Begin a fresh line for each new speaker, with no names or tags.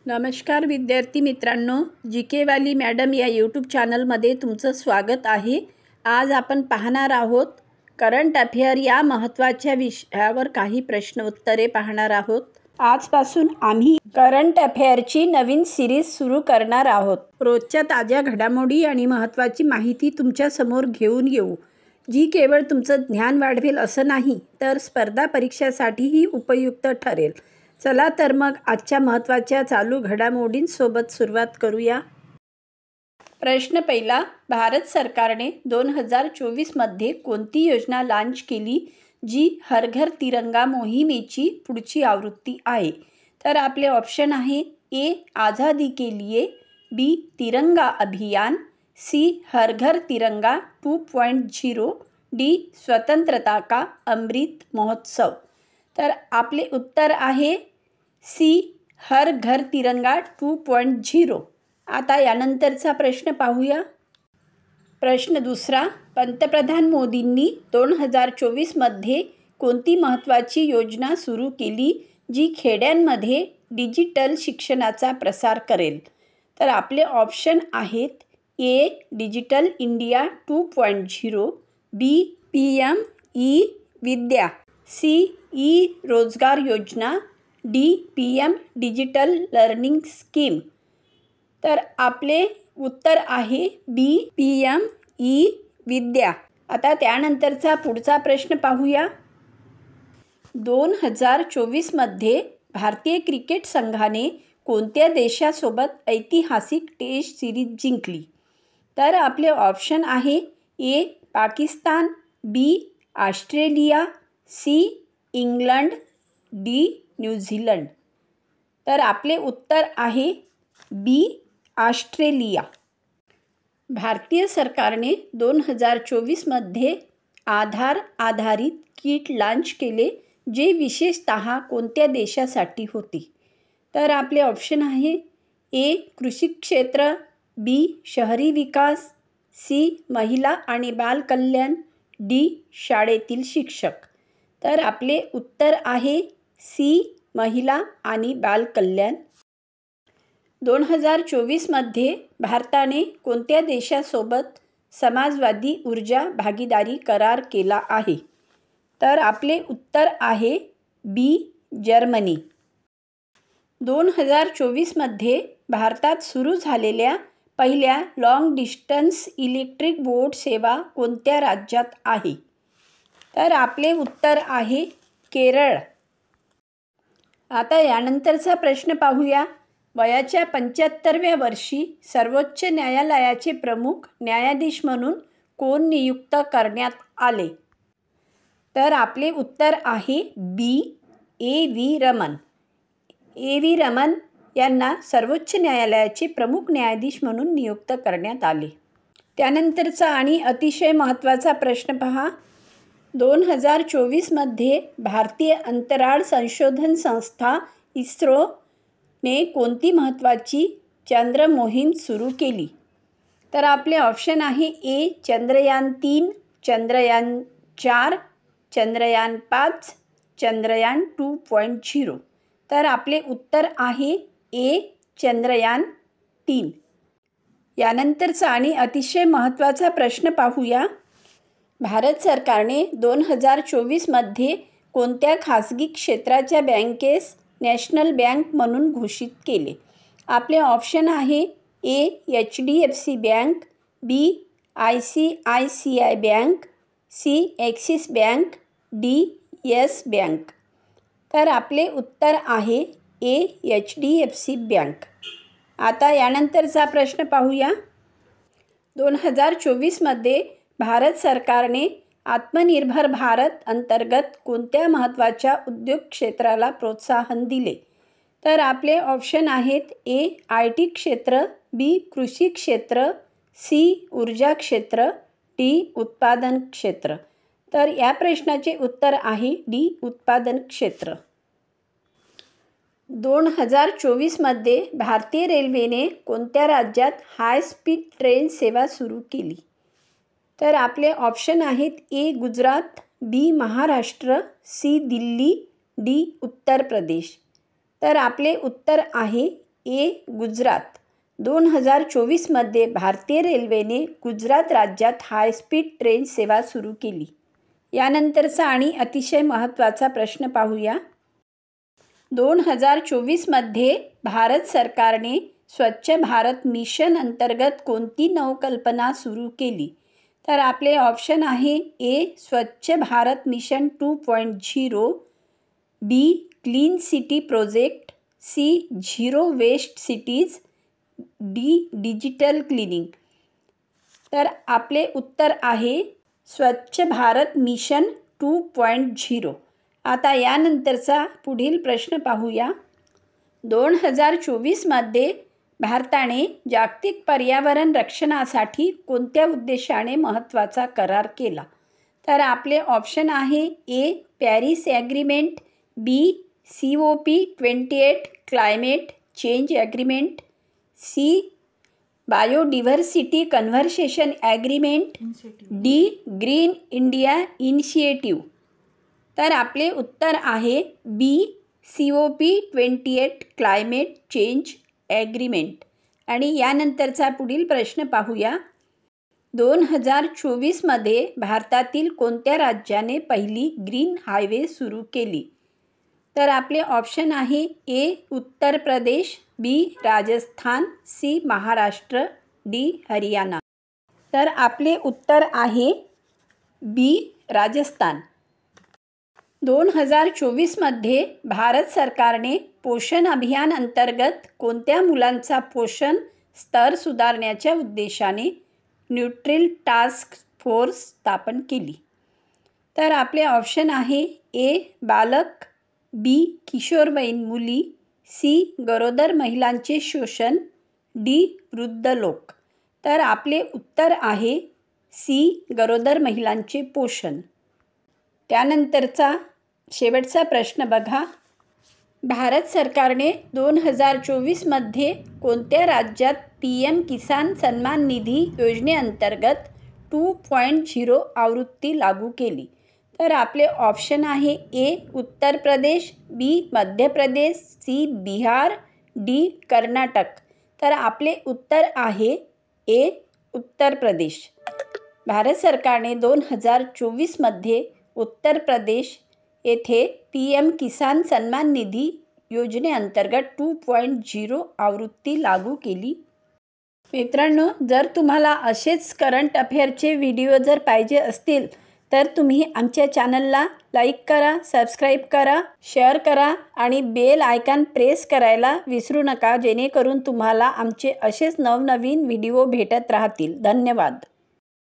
नमस्कार विद्यार्थी मित्रांनो, जी के वाली मॅडम या यूट्यूब चॅनलमध्ये तुमचं स्वागत आहे। आज आपण पाहणार आहोत करंट अफेअर या महत्त्वाच्या विषयावर काही प्रश्न उत्तरे पाहणार आहोत। आजपासून आम्ही करंट अफेअरची नवीन सिरीज सुरू करणार आहोत। रोजच्या ताज्या घडामोडी आणि महत्त्वाची माहिती तुमच्या समोर घेऊन येऊ, जी केवळ तुमचं ज्ञान वाढवेल असं नाही, तर स्पर्धा परीक्षासाठीही उपयुक्त ठरेल। चला तर मग आजच्या महत्त्वाच्या चालू घडामोडींसोबत सुरुवात करूया। प्रश्न पहिला, भारत सरकारने 2024 मध्ये कोणती योजना लॉन्च केली जी हर घर तिरंगा मोहिमेची पुढची आवृत्ती आहे? तर आपले ऑप्शन आहे ए आज़ादी के लिए, बी तिरंगा अभियान, सी हर घर तिरंगा 2.0, डी स्वतंत्रता का अमृत महोत्सव। तर आपले उत्तर आहे सी हर घर तिरंगा 2.0। आता यानंतरचा प्रश्न पाहूया। प्रश्न दुसरा, पंतप्रधान मोदींनी 2024 मध्ये कोणती महत्त्वाची योजना सुरू केली जी खेड्यांमध्ये डिजिटल शिक्षणाचा प्रसार करेल? तर आपले ऑप्शन आहेत ए डिजिटल इंडिया 2.0, बी PM विद्या, सी ई रोजगार योजना, D PM digital learning scheme. तर आपले उत्तर आहे बी PM विद्या। आता त्यानंतरचा पुढचा प्रश्न पाहूया। 2024 मध्ये भारतीय क्रिकेट संघाने कोणत्या देशासोबत ऐतिहासिक टेस्ट सिरीज जिंकली? तर आपले ऑप्शन आहे A Pakistan, B Australia, C England, D New Zealand. तर आपले उत्तर आहे बी ऑस्ट्रेलिया। भारतीय सरकारने 2024 मध्ये आधार आधारित किट लॉन्च केले जे विशेषतः कोणत्या देशासाठी होती? तर आपले ऑप्शन आहे ए कृषी क्षेत्र, बी शहरी विकास, सी महिला आणि बाल कल्याण, डी शाळेतील शिक्षक। तर आपले उत्तर आहे सी महिला आणि बाल कल्याण। 2024 मध्ये भारताने कोणत्या देशासोबत समाजवादी ऊर्जा भागीदारी करार केला आहे? तर आपले उत्तर आहे बी जर्मनी। 2024 मध्ये भारतात सुरू झालेल्या पहिल्या लाँग डिस्टन्स इलेक्ट्रिक बोट सेवा कोणत्या राज्यात आहे? तर आपले उत्तर आहे केरळ। आता यानंतरचा प्रश्न पाहूया। वयाच्या 75व्या वर्षी सर्वोच्च न्यायालयाचे प्रमुख न्यायाधीश म्हणून कोण नियुक्त करण्यात आले? तर आपले उत्तर आहे बी A.V. रमन। A.V. रमन यांना सर्वोच्च न्यायालयाचे प्रमुख न्यायाधीश म्हणून नियुक्त करण्यात आले। त्यानंतरचा आणि अतिशय महत्त्वाचा प्रश्न पहा। 2024 मध्ये भारतीय अंतराळ संशोधन संस्था इस्रोने कोणती महत्त्वाची चंद्र मोहीम सुरू केली? तर आपले ऑप्शन आहे ए चंद्रयान 3, चंद्रयान 4, चंद्रयान 5, चंद्रयान 2.0। तर आपले उत्तर आहे ए चंद्रयान 3। यानंतरचा आणि अतिशय महत्त्वाचा प्रश्न पाहूया। भारत सरकारने 2024 मध्ये कोणत्या खाजगी क्षेत्राच्या बँकेस नॅशनल बँक म्हणून घोषित केले? आपले ऑप्शन आहे A HDFC bank, B ICICI bank, C axis bank, D yes bank. तर आपले उत्तर आहे ए HDFC बँक। आता यानंतरचा प्रश्न पाहूया। 2024 मध्ये भारत सरकारने आत्मनिर्भर भारत अंतर्गत कोणत्या महत्त्वाच्या उद्योग क्षेत्राला प्रोत्साहन दिले? तर आपले ऑप्शन आहेत ए IT क्षेत्र, बी कृषी क्षेत्र, सी ऊर्जा क्षेत्र, डी उत्पादन क्षेत्र। तर या प्रश्नाचे उत्तर आहे डी उत्पादन क्षेत्र। 2024 मध्ये भारतीय रेल्वेने कोणत्या राज्यात हाय स्पीड ट्रेन सेवा सुरू केली? तर आपले ऑप्शन आहेत ए गुजरात, बी महाराष्ट्र, सी दिल्ली, डी उत्तर प्रदेश। तर आपले उत्तर आहे ए. गुजरात. 2024मध्ये भारतीय रेल्वेने गुजरात राज्यात हायस्पीड ट्रेन सेवा सुरू केली. यानंतरचा आणि अतिशय महत्त्वाचा प्रश्न पाहूया. 2024मध्ये भारत सरकारने स्वच्छ भारत मिशन अंतर्गत कोणती नवकल्पना सुरू केली? तर आपले ऑप्शन आहे A. Swachh Bharat mission 2.0, B. Clean city project, C. Zero waste cities, D. Digital cleaning. तर आपले उत्तर आहे स्वच्छ भारत मिशन 2.0. आता यानंतरचा पुढील प्रश्न पाहूया. 2024मध्ये भारताने जागतिक पर्यावरण रक्षणासाठी कोणत्या उद्देशाने महत्त्वाचा करार केला? तर आपले ऑप्शन आहे A. Paris agreement, B. COP28 climate change agreement, C. Biodiversity conversation agreement, D. Green India initiative. तर आपले उत्तर आहे बी. COP28 climate change agreement. आणि यानंतरचा पुढील प्रश्न पाहूया. 2024मध्ये भारतातील कोणत्या राज्याने पहिली ग्रीन हायवे सुरू केली? तर आपले ऑप्शन आहे ए. उत्तर प्रदेश, बी. राजस्थान, सी. महाराष्ट्र, डी. हरियाणा. तर आपले उत्तर आहे बी. राजस्थान. 2024मध्ये भारत सरकारने पोषण अभियान अंतर्गत कोणत्या मुलांचा पोषण स्तर सुधारण्याच्या उद्देशाने न्यूट्रिल टास्क फोर्स स्थापन केली? तर आपले ऑप्शन आहे ए. बालक, बी. किशोरवयीन मुली, सी. गरोदर महिलांचे शोषण, डी. वृद्ध लोक. तर आपले उत्तर आहे सी. गरोदर महिलांचे पोषण. त्यानंतरचा शेवटचा प्रश्न बघा. भारत सरकारने 2024मध्ये कोणत्या राज्यात PM किसान सन्मान निधी योजनेअंतर्गत 2.0 आवृत्ती लागू केली? तर आपले ऑप्शन आहे ए. उत्तर प्रदेश, बी. मध्य प्रदेश, सी. बिहार, डी. कर्नाटक. तर आपले उत्तर आहे ए. उत्तर प्रदेश. भारत सरकारने 2024मध्ये उत्तर प्रदेश येथे PM किसान सन्मान निधी योजनेअंतर्गत 2.0 आवृत्ती लागू केली. मित्रांनो, जर तुम्हाला असेच करंट अफेअरचे व्हिडिओ जर पाहिजे असतील तर तुम्ही आमच्या चॅनलला लाईक करा, सबस्क्राईब करा, शेअर करा आणि बेल आयकॉन प्रेस करायला विसरू नका, जेणेकरून तुम्हाला आमचे असेच नवनवीन व्हिडिओ भेटत राहतील. धन्यवाद.